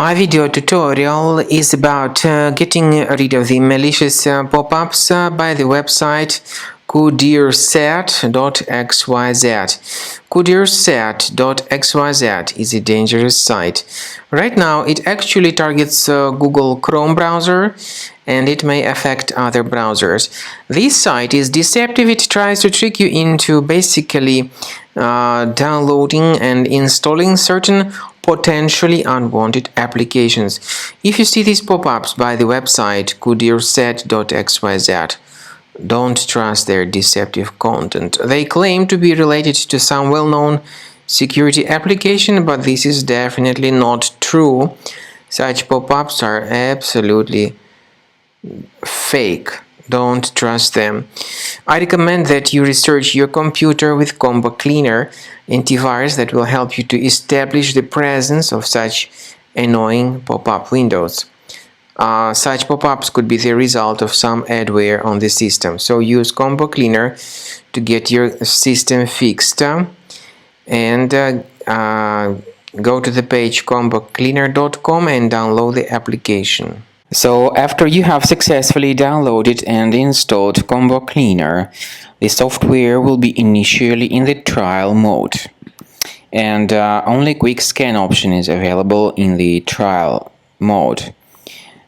My video tutorial is about getting rid of the malicious pop-ups by the website Kudirsat.xyz. Kudirsat.xyz is a dangerous site. Right now, it actually targets Google Chrome browser, and it may affect other browsers. This site is deceptive. It tries to trick you into basically downloading and installing certain potentially unwanted applications. If you see these pop-ups by the website Kudirsat.xyz, don't trust their deceptive content. They claim to be related to some well-known security application, but this is definitely not true. Such pop-ups are absolutely fake. Don't trust them. I recommend that you research your computer with Combo Cleaner antivirus that will help you to establish the presence of such annoying pop-up windows. Such pop-ups could be the result of some adware on the system, so use Combo Cleaner to get your system fixed and go to the page combocleaner.com and download the application. So after you have successfully downloaded and installed Combo Cleaner, the software will be initially in the trial mode, and only quick scan option is available in the trial mode.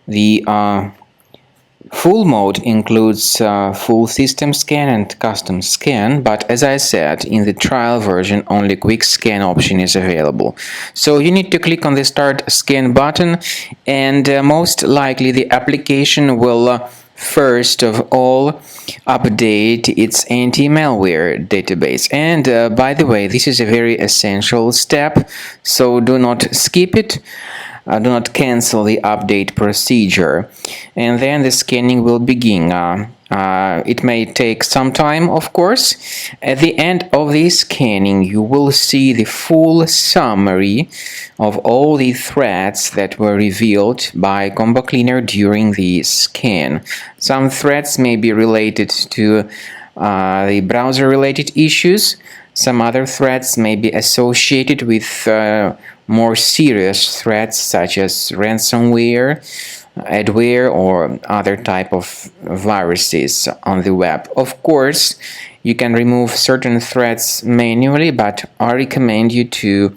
The full mode includes full system scan and custom scan, but as I said, in the trial version only quick scan option is available. So you need to click on the start scan button, and most likely the application will first of all update its anti-malware database. And by the way, this is a very essential step, so do not skip it. Do not cancel the update procedure, and then the scanning will begin. It may take some time, of course. At the end of the scanning, you will see the full summary of all the threats that were revealed by Combo Cleaner during the scan. Some threats may be related to the browser-related issues. Some other threats may be associated with more serious threats such as ransomware, adware, or other type of viruses on the web. Of course, you can remove certain threats manually, but I recommend you to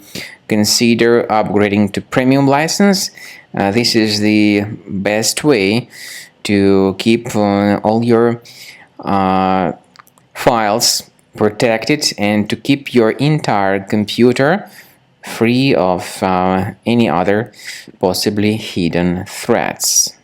consider upgrading to premium license. This is the best way to keep all your files protected and to keep your entire computer free of any other possibly hidden threats.